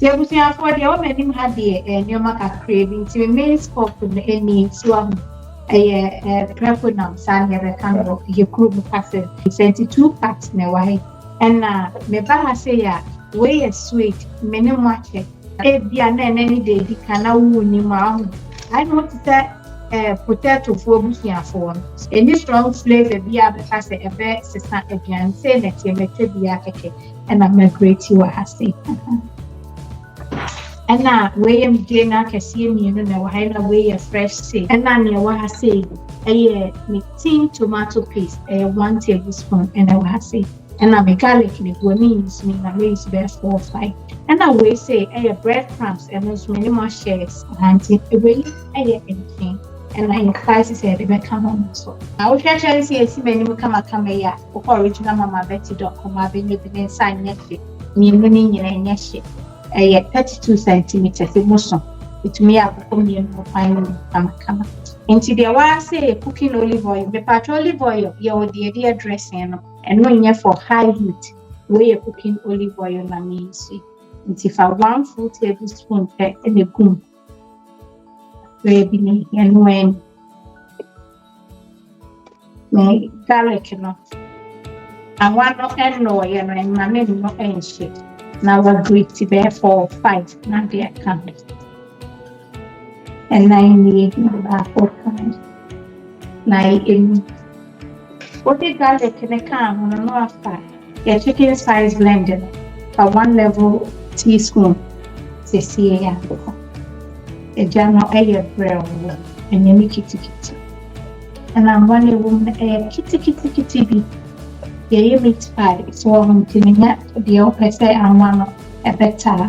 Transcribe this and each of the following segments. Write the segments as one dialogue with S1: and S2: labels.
S1: There was a for the old man had the Yomaka craving to remain spoken any swam. A preponam sang a candle, your crew passage, 72 parts in a way. And me ba say ya, way a sweet, many much. If you are any day, you cannot win him. I noticed that potato for bushia for any strong flavor be able to say a bear, sister again, say that you make it be a cake, and I'm a great you are say. And now, William Jana Cassian, you know, I away a fresh say, and now you are say, a tin tomato paste, 1 tablespoon, and I will say, and I'm a garlic, and it means me, I raise best 4 or 5. And I will say, breadcrumbs, and those many more shares, and away, anything. And I spices said, they come on. So I will actually see a many come here, or original Mama Betty.com, I've been sign next week, meaning in a ship. 32 centimeters emotion with me a final come into the wa say cooking olive oil the olive oil your dear dressing and when you for high heat where you cooking olive oil na means if 1 full tablespoon in the gum where be and when me garlic no and one no and no and my name no and shit. Now we're going to bear 4 or 5, not the account. And 98 about 4 times. 98. What the garlic in a can on a north side? Your chicken size blended for 1 level teaspoon. See, a jam of air bread and you make kitty. And I'm one woman a kitty. Yeah, meat pie, so I'm telling you, the opera say I'm one a better.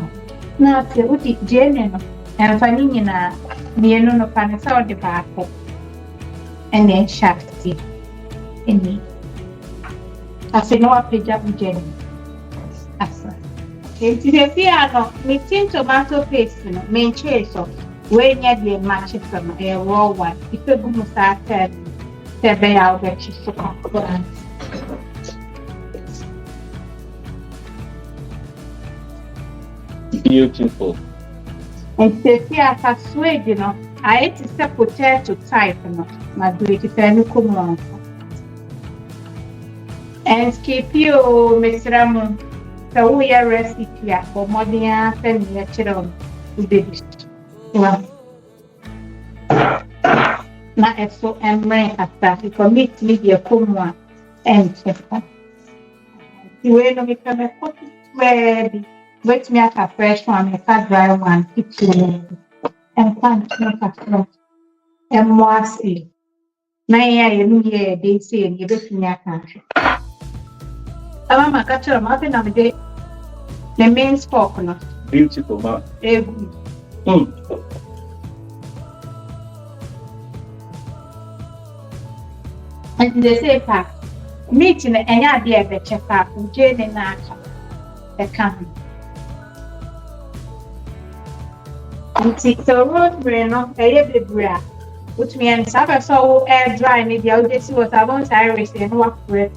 S1: Now, if you would eat Jane and finding in a near no pan or the back and then shafty in me. I say, no, I played up with Jenny. If you fear, mixing tomato paste, main chase of way near the match from a raw one. If you go start the bay out that you so
S2: beautiful.
S1: And say, as a Swede, I ate a potato type, my great family come on. And skip you, Mr. Ramon, so we are recipe for modern and natural babies. Well, not as so and rain after you commit media come on and check. You will become a copy ready. Wait me at a fresh one, a dry one, keep and can't make a fresh. And more say, they say, you bet me a country. I'm a catcher of Martin of the day. The main spoken.
S2: Beautiful, man.
S1: And they say, meeting any idea that check out from Jane and Naka, the company. It's a road brain of a bit bra, which means I saw air dry, maybe I'll just see what I want Irish and walk for it.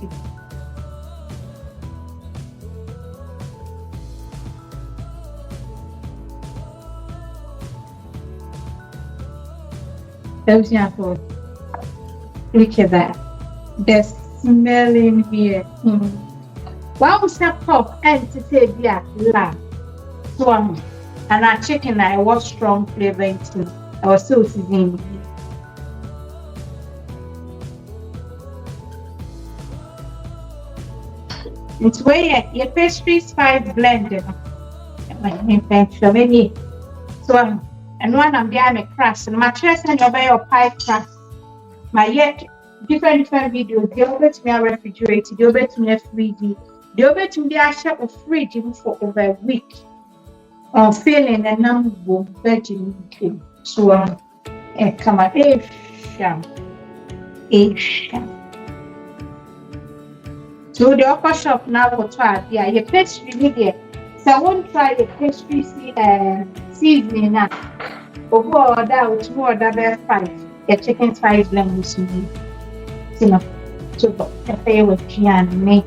S1: Those young look at that. The smell in here. Wow, step up and to say, yeah, lamb, swam. And our chicken, I was strong flavor into. I was so seasoned. It's where your pastry spice blended. So, and one of them a crust, and my chest and your pie crust. My yet different videos, they over to me a refrigerator, they over to me a 3D, they over to me a shop of fridge for over a week. On feeling a number of virgin cream. So, come on, so the upper shop now for 12, yeah, your pastry media. So I won't try the pastry seasoning now. Over that, which more than 5, your chicken spice blend with me. You know, so the pay with Gianni,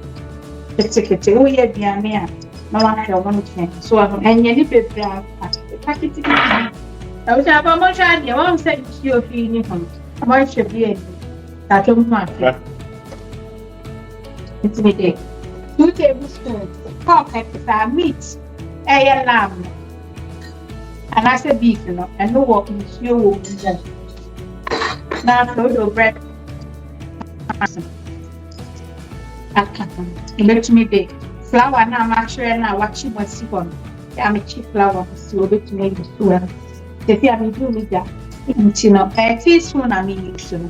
S1: the ticket, oh, yeah, Gianni. na wahwɛ wɔn nkyɛn so ɛnyɛ ne bebree a pakiti bi na ɔsɛ abɔmɔ hwɛ adeɛ wɔn sɛ nsuo fi ne ho wɔhwɛ bi ani tatwam ho afe nti mi de 2 tablespoons pork ɛkisa meat ɛyɛ lamb anaasɛ beef no ɛno wɔ nsuo wɔ mu dɛ na afei wode bread aka ho ɛbɛtumi de flour na amakyerɛ no a wakye mu asi hɔ no yɛ amekye flour no si wobɛtumi ayi so ɛno tɛfi a medu me gya nti no teaspoon na meyi so no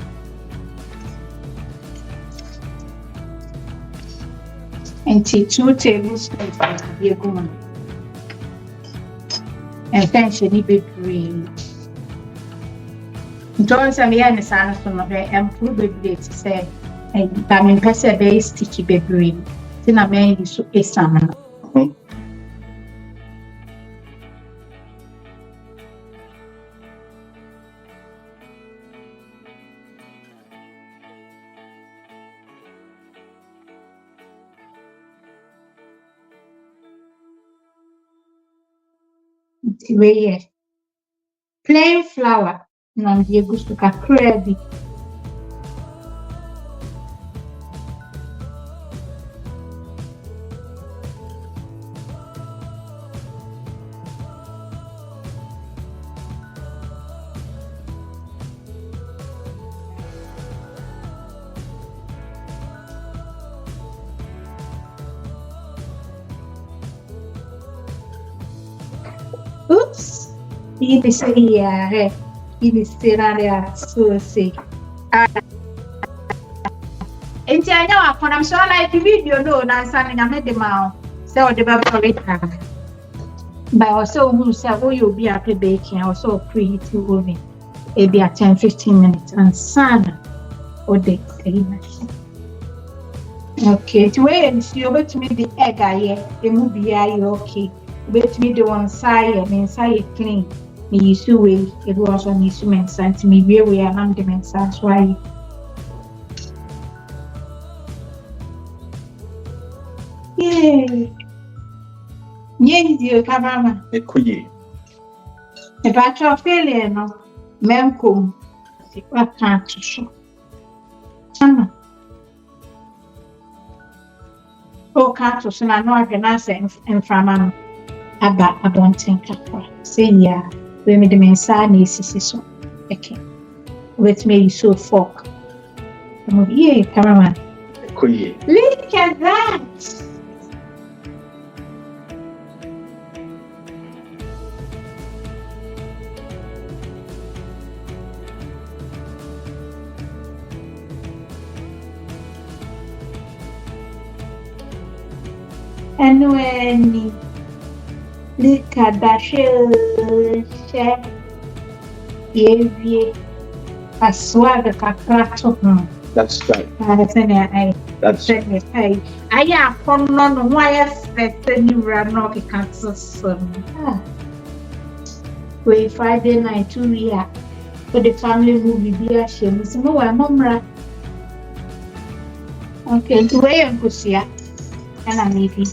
S1: nti 2 tablespoons na yɛgu mu no ɛmfa nhyɛ ne bebree nti ɔwɔ sɛ meyɛ ne saa no so no ɛmporo bebree te sɛ ba mempɛ sɛ ɛbɛyɛ sticky bebree nti na mayi so esam no nti weyɛ plain flour na mede egu so kakra bi oops ini seria ini seraria susi enti anya wa kona so like video no na nsa na me de ma se o de ba preta ba o so hu se o yo bi ape baking o so preheat oven e bi 10-15 minutes and sana o de na okay to wait and see over to me the egg aye e mu bi aye okay bet me the one side and side clean me use to way it was on instrument sent me we are on the message why yeah you cameraman
S2: Ekuye.
S1: the batch of failure no menkum what can't show oh can't so na no organize and from aba abonten kakra say ya we me the mensa na esisi so okay wait me you so fork yeah cameraman
S2: Ekuye.
S1: look at that and when look at that share yeah a swag kakra to
S2: That's right. That's right.
S1: I am from no why any run no cancel we Friday night 2 year for the family movie be a shame so no wa momra okay to way and kusia and I maybe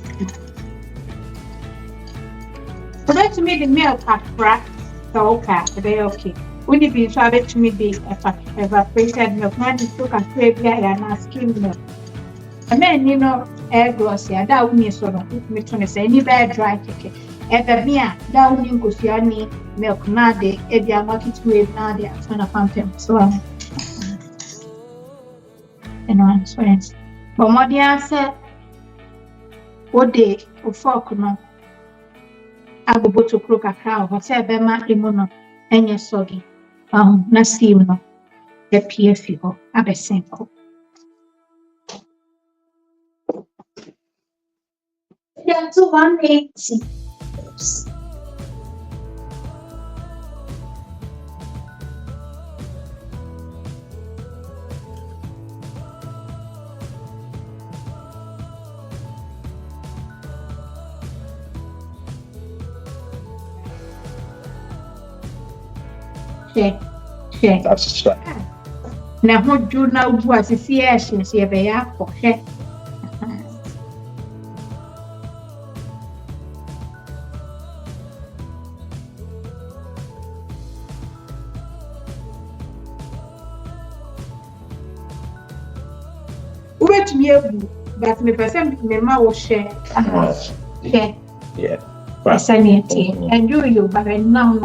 S1: but to me the milk kakra so okay when you be travel to me the evaporated milk na the so kakra bia ya na skim milk I mean you know air gloss ya that we so no me to say any bad dry cake ebe bia that we nkosia ni milk na de e bia market way na de afana pampen so and one friends but more dia say what day o fork no agobo to kro kakra o say be ma emu no enye sogi na steam no the pf ho abesen ko yeah to 180 Share.
S2: That's right.
S1: Na hoju na ubu asisi e hye be ya ko hye Ubetumi abu, but me person me ma wo share. Yeah. Personality. And you but now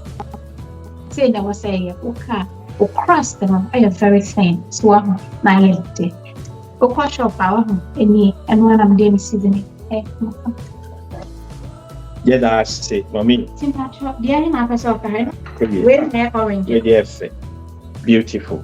S1: say that was a okay. O crust no I am very thin. So I'm na yet. O kwash of power any and when I'm doing seasoning.
S2: Yeah, that's it. Mommy.
S1: The only person of the when orange.
S2: Yes. Beautiful.